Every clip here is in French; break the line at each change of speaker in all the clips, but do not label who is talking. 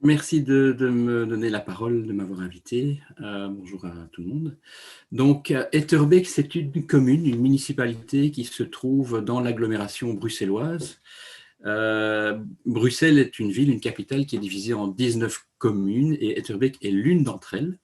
merci de me donner la parole, de m'avoir invité. Bonjour à tout le monde. Donc, Etterbeek, c'est une commune, une municipalité qui se trouve dans l'agglomération bruxelloise. Bruxelles est une ville, une capitale qui est divisée en 19 communes et Etterbeek est l'une d'entre elles.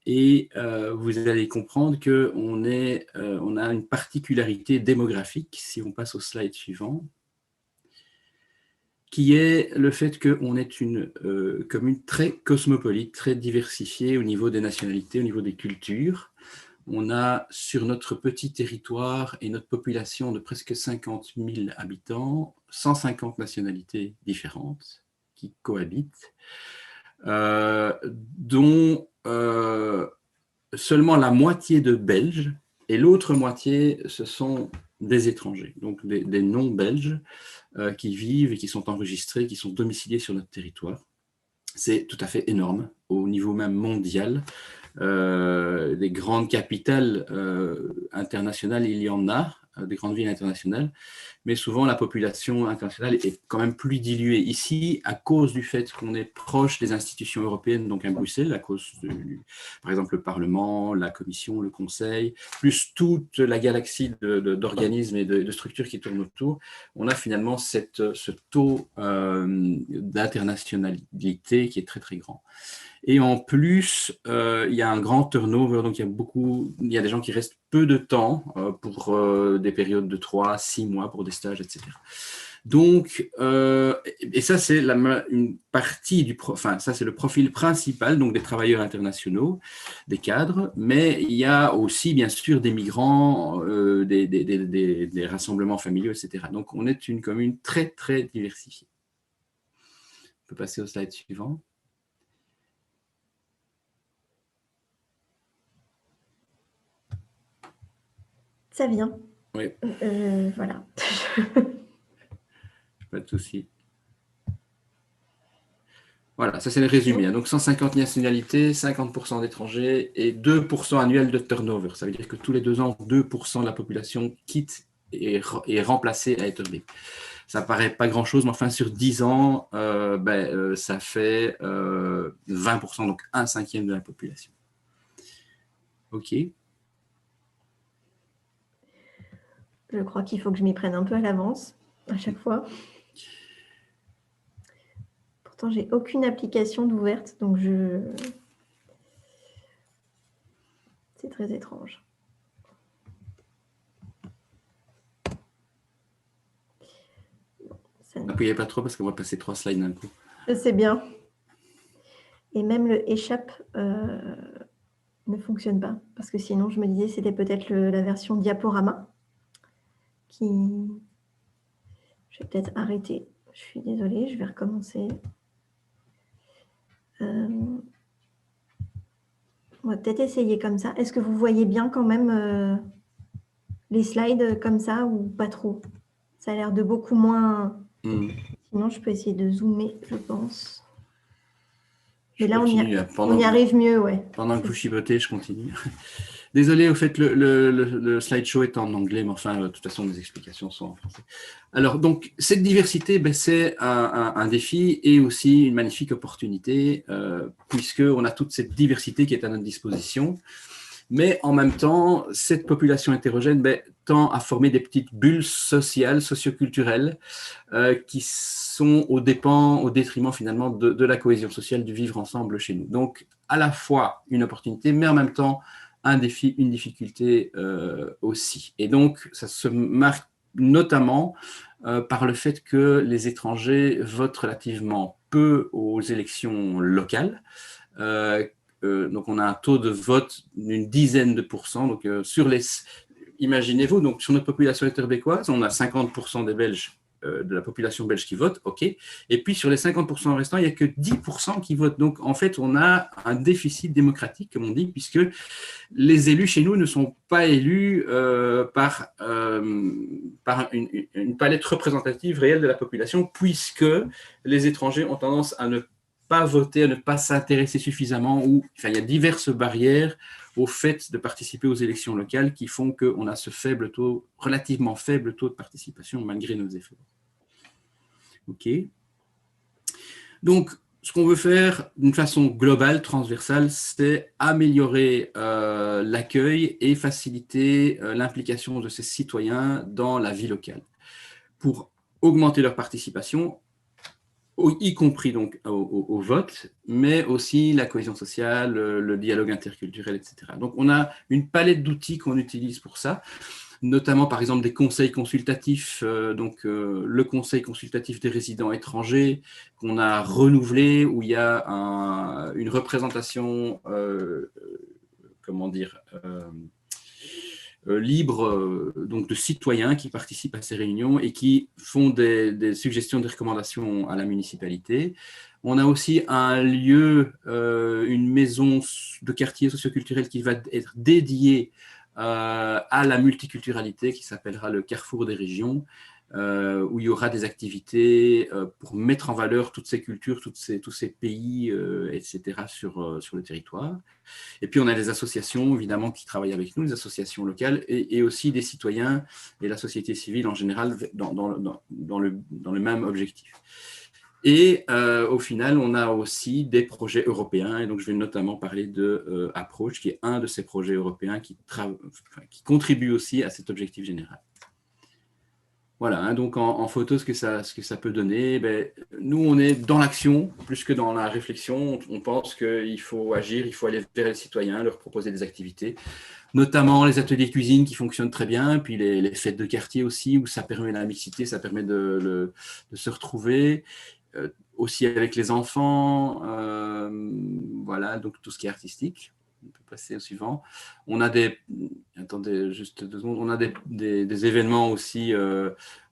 Et vous allez comprendre qu'on on a une particularité démographique, si on passe au slide suivant, qui est le fait qu'on est une commune très cosmopolite, très diversifiée au niveau des nationalités, au niveau des cultures. On a sur notre petit territoire et notre population de presque 50 000 habitants, 150 nationalités différentes qui cohabitent, dont seulement la moitié de Belges et l'autre moitié, ce sont des étrangers, donc des non-belges qui vivent et qui sont enregistrés, qui sont domiciliés sur notre territoire. C'est tout à fait énorme, au niveau même mondial. Des grandes capitales internationales, il y en a, des grandes villes internationales, mais souvent la population internationale est quand même plus diluée. Ici, à cause du fait qu'on est proche des institutions européennes, donc à Bruxelles, à cause par exemple le Parlement, la Commission, le Conseil, plus toute la galaxie d'organismes et de structures qui tournent autour, on a finalement ce taux d'internationalité qui est très très grand. Et en plus, il y a un grand turnover, donc il y a des gens qui restent peu de temps pour des périodes de 3, 6 mois pour des stages, etc. Donc, et ça c'est une partie ça c'est le profil principal, donc des travailleurs internationaux, des cadres, mais il y a aussi bien sûr des migrants, des rassemblements familiaux, etc. Donc on est une commune très très diversifiée. On peut passer au slide suivant.
Ça vient.
Oui.
Voilà.
Pas de souci. Voilà, ça c'est le résumé. Donc 150 nationalités, 50% d'étrangers et 2% annuel de turnover. Ça veut dire que tous les 2 ans, 2% de la population quitte et est remplacée à Etterbeek. Ça paraît pas grand-chose, mais enfin sur 10 ans, ça fait 20%, donc 1/5 de la population. OK.
Je crois qu'il faut que je m'y prenne un peu à l'avance, à chaque fois. Pourtant, j'ai aucune application d'ouverte, donc c'est très étrange.
N'appuyez pas trop parce qu'on va passer 3 slides d'un coup.
Je sais bien. Et même le échappe ne fonctionne pas, parce que sinon, je me disais, c'était peut-être la version diaporama qui... Je vais peut-être arrêter. Je suis désolée, je vais recommencer. On va peut-être essayer comme ça. Est-ce que vous voyez bien quand même les slides comme ça ou pas trop? Ça a l'air de beaucoup moins... Sinon, je peux essayer de zoomer, je pense. Mais là, on y arrive mieux, ouais.
Pendant que vous chibotez, je continue. Désolé, au fait, le slideshow est en anglais, mais enfin, de toute façon, les explications sont en français. Alors, donc, cette diversité, c'est un défi et aussi une magnifique opportunité, puisqu'on a toute cette diversité qui est à notre disposition. Mais en même temps, cette population hétérogène tend à former des petites bulles sociales, socioculturelles, qui sont au détriment finalement de la cohésion sociale, du vivre ensemble chez nous. Donc, à la fois une opportunité, mais en même temps, un défi, une difficulté aussi. Et donc, ça se marque notamment par le fait que les étrangers votent relativement peu aux élections locales. Donc, on a un taux de vote d'une dizaine de pourcents. Donc, imaginez-vous, donc sur notre population interbécoise, on a 50% des Belges, de la population belge qui vote, ok. Et puis sur les 50% restants, il n'y a que 10% qui votent. Donc, en fait, on a un déficit démocratique, comme on dit, puisque les élus chez nous ne sont pas élus par une palette représentative réelle de la population, puisque les étrangers ont tendance à ne pas voter, à ne pas s'intéresser suffisamment, ou enfin, il y a diverses barrières au fait de participer aux élections locales qui font qu'on a ce relativement faible taux de participation malgré nos efforts. OK. Donc, ce qu'on veut faire d'une façon globale, transversale, c'est améliorer l'accueil et faciliter l'implication de ces citoyens dans la vie locale pour augmenter leur participation, y compris donc au vote, mais aussi la cohésion sociale, le dialogue interculturel, etc. Donc, on a une palette d'outils qu'on utilise pour ça, notamment par exemple des conseils consultatifs, le conseil consultatif des résidents étrangers qu'on a renouvelé, où il y a une représentation, comment dire, libre donc de citoyens qui participent à ces réunions et qui font des suggestions, des recommandations à la municipalité. On a aussi un lieu, une maison de quartier socioculturel qui va être dédiée à la multiculturalité, qui s'appellera le Carrefour des régions, où il y aura des activités pour mettre en valeur toutes ces cultures, tous ces pays, etc. sur le territoire. Et puis, on a les associations, évidemment, qui travaillent avec nous, les associations locales, et aussi des citoyens et la société civile en général dans le même objectif. Et au final, on a aussi des projets européens. Et donc, je vais notamment parler de Approach, qui est un de ces projets européens qui contribue aussi à cet objectif général. Voilà, hein, donc en photo, ce que ça peut donner, nous, on est dans l'action plus que dans la réflexion. On pense qu'il faut agir, il faut aller vers les citoyens, leur proposer des activités, notamment les ateliers cuisine qui fonctionnent très bien, puis les fêtes de quartier aussi, où ça permet la mixité, ça permet de se retrouver. Aussi avec les enfants, voilà, donc tout ce qui est artistique. On peut passer au suivant. On a attendez juste 2 secondes, on a des événements aussi,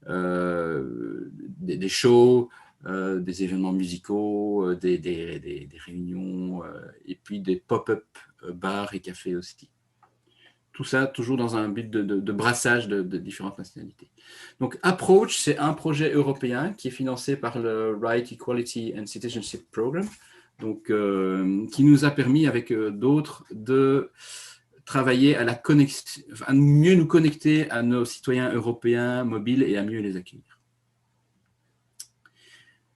des shows, des événements musicaux, des réunions, et puis des pop-up bars et cafés aussi. Tout ça toujours dans un but de brassage de différentes nationalités. Donc, Approach, c'est un projet européen qui est financé par le Right, Equality and Citizenship Program, donc, qui nous a permis, avec d'autres, de travailler à mieux nous connecter à nos citoyens européens mobiles et à mieux les accueillir.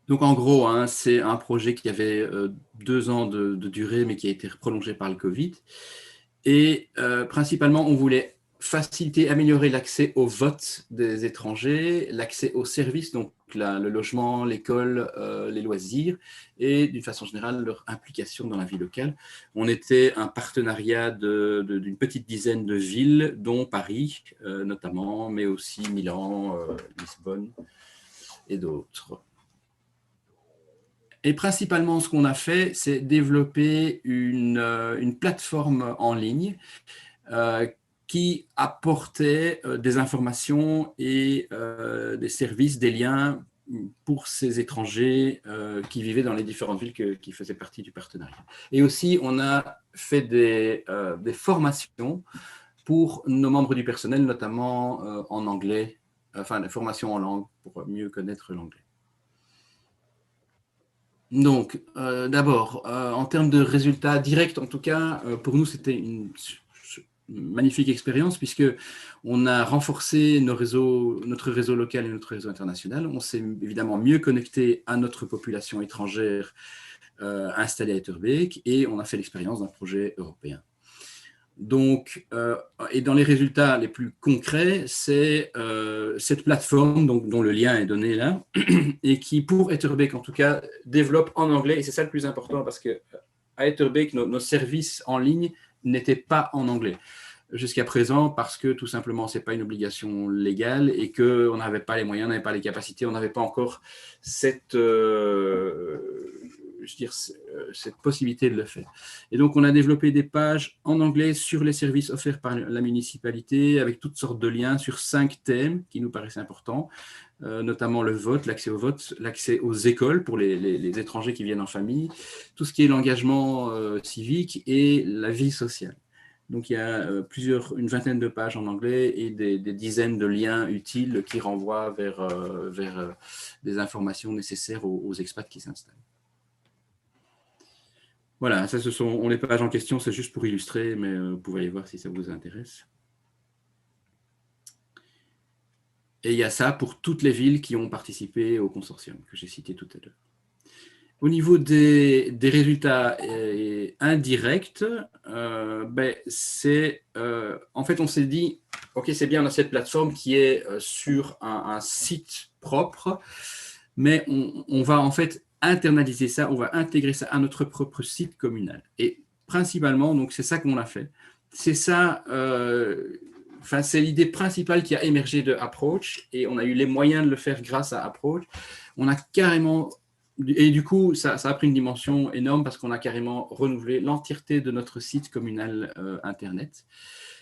Donc, en gros, hein, c'est un projet qui avait 2 ans de durée, mais qui a été prolongé par le Covid. Et principalement, on voulait faciliter, améliorer l'accès au vote des étrangers, l'accès aux services, donc le logement, l'école, les loisirs, et d'une façon générale, leur implication dans la vie locale. On était un partenariat d'une petite dizaine de villes, dont Paris notamment, mais aussi Milan, Lisbonne et d'autres. Et principalement, ce qu'on a fait, c'est développer une plateforme en ligne qui apportait des informations et des services, des liens pour ces étrangers qui vivaient dans les différentes villes qui faisaient partie du partenariat. Et aussi, on a fait des formations pour nos membres du personnel, notamment en anglais, enfin des formations en langue pour mieux connaître l'anglais. Donc, d'abord, en termes de résultats directs, en tout cas, pour nous, c'était une magnifique expérience puisqu'on a renforcé notre réseau local et notre réseau international. On s'est évidemment mieux connecté à notre population étrangère installée à Etterbeek et on a fait l'expérience d'un projet européen. Donc, et dans les résultats les plus concrets, c'est cette plateforme dont le lien est donné là, et qui, pour Etterbeek en tout cas, développe en anglais, et c'est ça le plus important, parce qu'à Etterbeek, nos services en ligne n'étaient pas en anglais jusqu'à présent, parce que tout simplement, ce n'est pas une obligation légale, et qu'on n'avait pas les moyens, on n'avait pas les capacités, on n'avait pas encore cette possibilité de le faire. Et donc, on a développé des pages en anglais sur les services offerts par la municipalité, avec toutes sortes de liens sur 5 thèmes qui nous paraissaient importants, notamment le vote, l'accès aux écoles pour les étrangers qui viennent en famille, tout ce qui est l'engagement civique et la vie sociale. Donc, il y a une vingtaine de pages en anglais et des dizaines de liens utiles qui renvoient vers des informations nécessaires aux expats qui s'installent. Voilà, ça, ce sont les pages en question, c'est juste pour illustrer, mais vous pouvez aller voir si ça vous intéresse. Et il y a ça pour toutes les villes qui ont participé au consortium que j'ai cité tout à l'heure. Au niveau des résultats indirects, en fait, on s'est dit, OK, c'est bien, on a cette plateforme qui est sur un site propre, mais on va en fait internaliser ça, on va intégrer ça à notre propre site communal. Et principalement, donc c'est ça qu'on a fait. C'est ça, c'est l'idée principale qui a émergé de Approach, et on a eu les moyens de le faire grâce à Approach. On a carrément, et du coup, ça a pris une dimension énorme parce qu'on a carrément renouvelé l'entièreté de notre site communal Internet.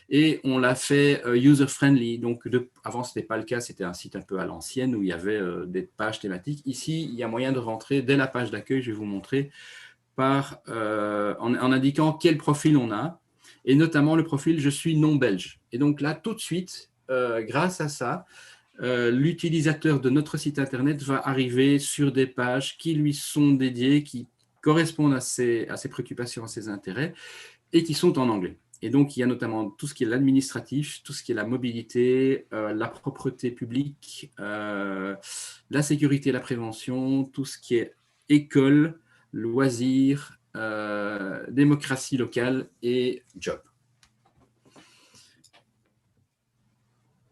Et on l'a fait user-friendly. Donc, avant, ce n'était pas le cas, c'était un site un peu à l'ancienne où il y avait des pages thématiques. Ici, il y a moyen de rentrer dès la page d'accueil, je vais vous montrer, en indiquant quel profil on a, et notamment le profil « Je suis non belge ». Et donc là, tout de suite, grâce à ça, l'utilisateur de notre site Internet va arriver sur des pages qui lui sont dédiées, qui correspondent à ses préoccupations, à ses intérêts, et qui sont en anglais. Et donc, il y a notamment tout ce qui est l'administratif, tout ce qui est la mobilité, la propreté publique, la sécurité et la prévention, tout ce qui est école, loisirs, démocratie locale et job.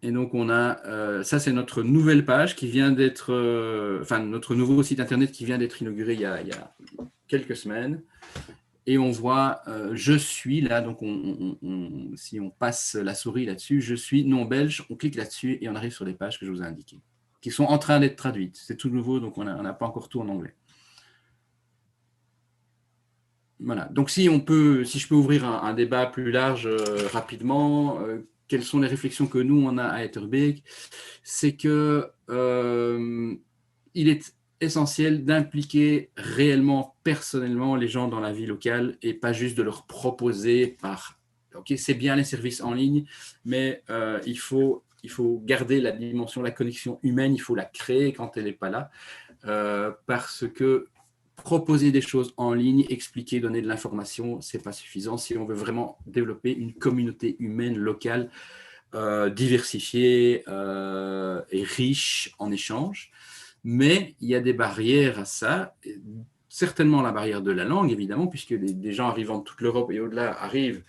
Et donc, on a, ça c'est notre nouvelle page qui vient d'être, notre nouveau site internet qui vient d'être inauguré il y a quelques semaines. Et on voit je suis là, donc si on passe la souris là-dessus, je suis non belge, on clique là-dessus et on arrive sur les pages que je vous ai indiquées, qui sont en train d'être traduites. C'est tout nouveau, donc on n'a pas encore tout en anglais. Voilà, donc si je peux ouvrir un débat plus large rapidement, quelles sont les réflexions que nous, on a à Etterbeek, c'est que il est essentiel d'impliquer réellement, personnellement, les gens dans la vie locale et pas juste de leur proposer OK, c'est bien les services en ligne, mais il faut garder la dimension, la connexion humaine, il faut la créer quand elle n'est pas là, parce que proposer des choses en ligne, expliquer, donner de l'information, ce n'est pas suffisant si on veut vraiment développer une communauté humaine locale diversifiée et riche en échanges. Mais il y a des barrières à ça, certainement la barrière de la langue, évidemment, puisque des gens arrivant de toute l'Europe et au-delà arrivent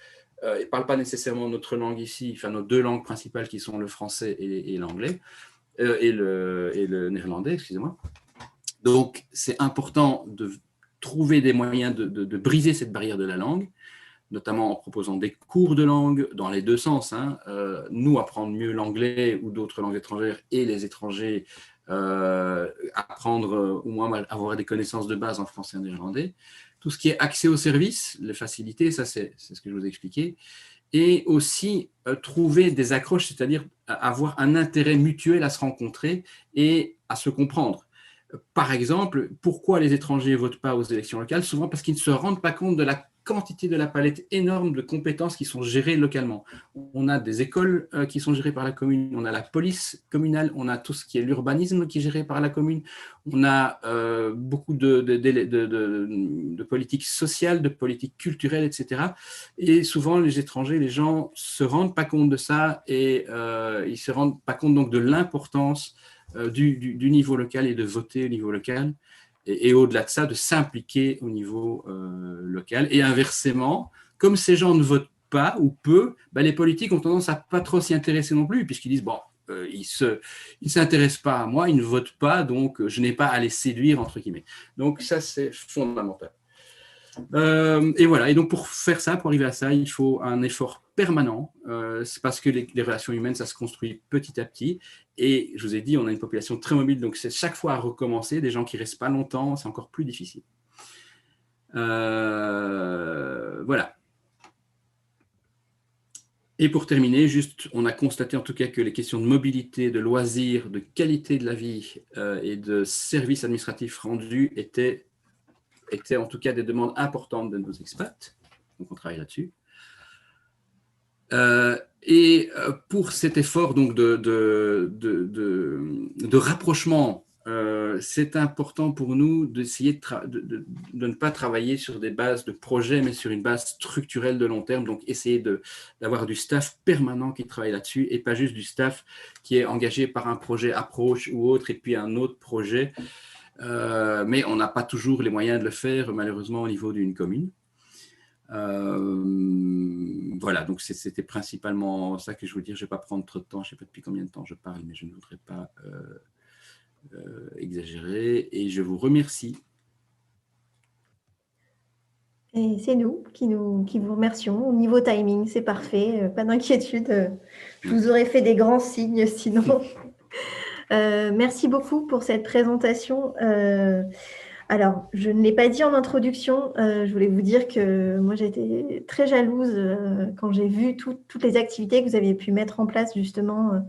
et ne parlent pas nécessairement notre langue ici, enfin nos deux langues principales qui sont le français et l'anglais, et le néerlandais, excusez-moi. Donc, c'est important de trouver des moyens de briser cette barrière de la langue, notamment en proposant des cours de langue dans les deux sens. Nous, apprendre mieux l'anglais ou d'autres langues étrangères, et les étrangers apprendre au moins avoir des connaissances de base en français et en néerlandais. Tout ce qui est accès aux services, les facilités, ça c'est ce que je vous ai expliqué. Et aussi trouver des accroches, c'est-à-dire avoir un intérêt mutuel à se rencontrer et à se comprendre. Par exemple, pourquoi les étrangers ne votent pas aux élections locales? Souvent parce qu'ils ne se rendent pas compte de la quantité de la palette énorme de compétences qui sont gérées localement. On a des écoles qui sont gérées par la commune, on a la police communale, on a tout ce qui est l'urbanisme qui est géré par la commune, on a beaucoup de politiques sociales, de politiques culturelles, etc. Et souvent, les étrangers, les gens ne se rendent pas compte de ça et ils ne se rendent pas compte donc de l'importance du niveau local et de voter au niveau local. Et au-delà de ça, de s'impliquer au niveau local. Et inversement, comme ces gens ne votent pas ou peu, les politiques ont tendance à pas trop s'y intéresser non plus, puisqu'ils disent, bon, ils ne s'intéressent pas à moi, ils ne votent pas, donc je n'ai pas à les séduire, entre guillemets. Donc ça, c'est fondamental. Et voilà, et donc pour faire ça, pour arriver à ça, il faut un effort permanent. C'est parce que les relations humaines, ça se construit petit à petit. Et je vous ai dit, on a une population très mobile, donc c'est chaque fois à recommencer. Des gens qui ne restent pas longtemps, c'est encore plus difficile. Voilà. Et pour terminer, juste, on a constaté en tout cas que les questions de mobilité, de loisirs, de qualité de la vie et de services administratifs rendus étaient en tout cas des demandes importantes de nos expats. Donc, on travaille là-dessus. Et pour cet effort donc, de rapprochement, c'est important pour nous d'essayer de ne pas travailler sur des bases de projets, mais sur une base structurelle de long terme. Donc, essayer d'avoir du staff permanent qui travaille là-dessus et pas juste du staff qui est engagé par un projet Approach ou autre, et puis un autre projet. mais on n'a pas toujours les moyens de le faire, malheureusement, au niveau d'une commune. Voilà, donc c'était principalement ça que je voulais dire. Je ne vais pas prendre trop de temps, je ne sais pas depuis combien de temps je parle, mais je ne voudrais pas exagérer. Et je vous remercie.
Et c'est nous qui vous remercions. Au niveau timing, c'est parfait, pas d'inquiétude. Je vous aurais fait des grands signes sinon. Merci beaucoup pour cette présentation. Alors, je ne l'ai pas dit en introduction, je voulais vous dire que moi j'ai été très jalouse quand j'ai vu toutes les activités que vous aviez pu mettre en place justement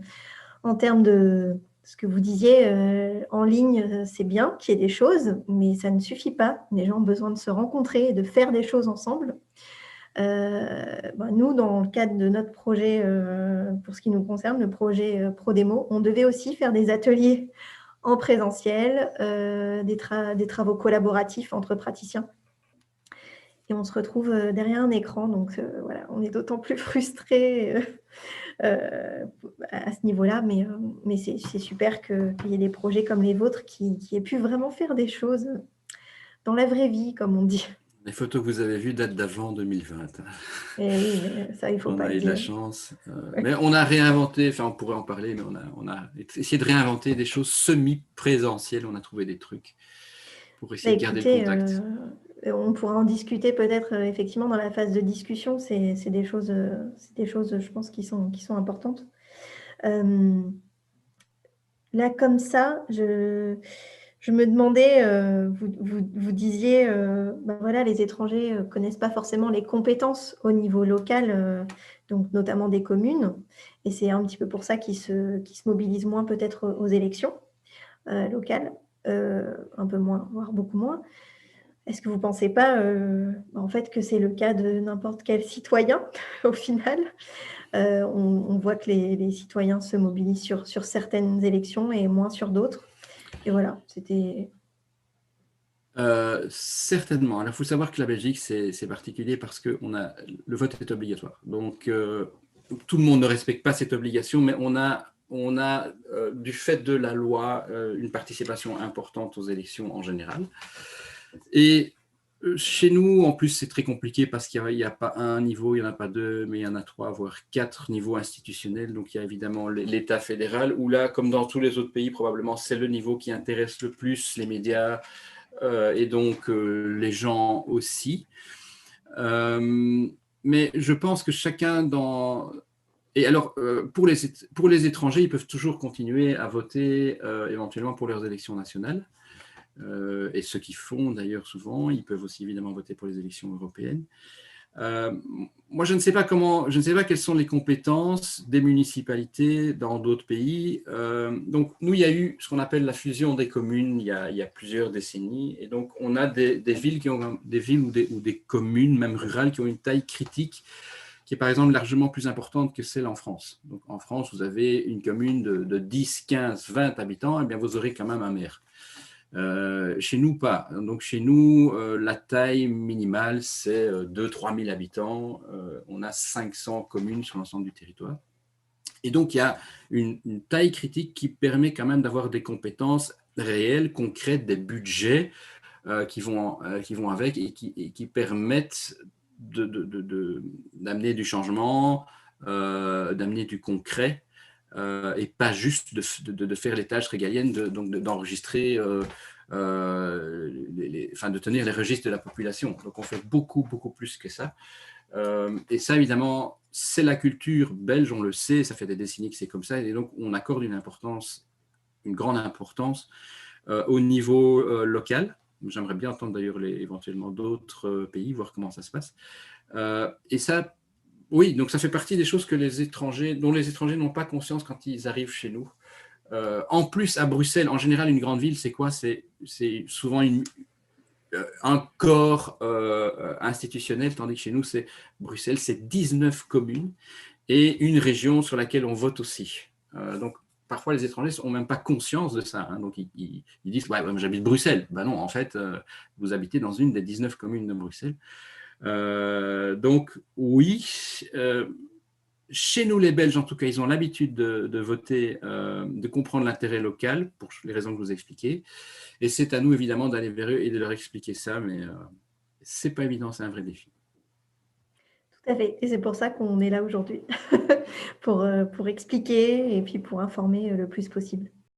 en termes de ce que vous disiez en ligne, c'est bien qu'il y ait des choses, mais ça ne suffit pas. Les gens ont besoin de se rencontrer et de faire des choses ensemble. Nous, dans le cadre de notre projet, pour ce qui nous concerne, le projet ProDémo, on devait aussi faire des ateliers en présentiel, des travaux collaboratifs entre praticiens. Et on se retrouve derrière un écran, donc voilà, on est d'autant plus frustrés à ce niveau-là, mais c'est super qu'il y ait des projets comme les vôtres qui aient pu vraiment faire des choses dans la vraie vie, comme on dit.
Les photos que vous avez vues datent d'avant 2020.
Et oui, mais ça, il ne faut pas le dire.
On a eu de la chance. Mais on a réinventé, enfin on pourrait en parler, mais on a essayé de réinventer des choses semi-présentielles. On a trouvé des trucs pour essayer de garder le contact.
On pourra en discuter peut-être effectivement dans la phase de discussion. C'est des choses, je pense, qui sont importantes. Là, comme ça, je me demandais, vous disiez, voilà, les étrangers ne connaissent pas forcément les compétences au niveau local, donc notamment des communes, et c'est un petit peu pour ça qu'ils se mobilisent moins peut-être aux élections locales, un peu moins, voire beaucoup moins. Est-ce que vous ne pensez pas en fait que c'est le cas de n'importe quel citoyen au final? On voit que les citoyens se mobilisent sur certaines élections et moins sur d'autres. Et voilà, c'était…
Certainement. Alors, il faut savoir que la Belgique, c'est particulier parce que le vote est obligatoire. Donc, tout le monde ne respecte pas cette obligation, mais on a du fait de la loi, une participation importante aux élections en général. Et chez nous, en plus, c'est très compliqué parce qu'il n'y a pas un niveau, il n'y en a pas deux, mais il y en a 3, voire 4 niveaux institutionnels. Donc, il y a évidemment l'État fédéral, où là, comme dans tous les autres pays, probablement, c'est le niveau qui intéresse le plus les médias et donc les gens aussi. Mais je pense que chacun dans… Et alors, pour les étrangers, ils peuvent toujours continuer à voter éventuellement pour leurs élections nationales. Et ceux qui font d'ailleurs souvent, ils peuvent aussi évidemment voter pour les élections européennes. Moi, je ne sais pas quelles sont les compétences des municipalités dans d'autres pays. Donc, nous, il y a eu ce qu'on appelle la fusion des communes il y a plusieurs décennies. Et donc, on a des villes ou des communes, même rurales, qui ont une taille critique qui est par exemple largement plus importante que celle en France. Donc, en France, vous avez une commune de 10, 15, 20 habitants, et bien vous aurez quand même un maire. Chez nous, pas. Donc, chez nous, la taille minimale, c'est 2-3 000 habitants. On a 500 communes sur l'ensemble du territoire. Et donc, il y a une taille critique qui permet quand même d'avoir des compétences réelles, concrètes, des budgets qui vont avec et qui permettent d'amener du changement, d'amener du concret. Et pas juste de faire les tâches régaliennes, d'enregistrer, de tenir les registres de la population. Donc, on fait beaucoup, beaucoup plus que ça. Et ça, évidemment, c'est la culture belge, on le sait, ça fait des décennies que c'est comme ça. Et donc, on accorde une grande importance au niveau local. J'aimerais bien entendre d'ailleurs éventuellement d'autres pays, voir comment ça se passe. Et ça… Oui, donc ça fait partie des choses dont les étrangers n'ont pas conscience quand ils arrivent chez nous. En plus, à Bruxelles, en général, une grande ville, c'est quoi? C'est souvent un corps institutionnel, tandis que chez nous, Bruxelles, c'est 19 communes et une région sur laquelle on vote aussi. Donc, parfois, les étrangers n'ont même pas conscience de ça. Hein. Donc, ils disent, ouais, j'habite Bruxelles. Ben non, en fait, vous habitez dans une des 19 communes de Bruxelles. Donc, oui, chez nous, les Belges, en tout cas, ils ont l'habitude de voter, de comprendre l'intérêt local, pour les raisons que je vous ai expliquées. Et c'est à nous, évidemment, d'aller vers eux et de leur expliquer ça, mais ce n'est pas évident, c'est un vrai défi.
Tout à fait. Et c'est pour ça qu'on est là aujourd'hui, pour expliquer et puis pour informer le plus possible.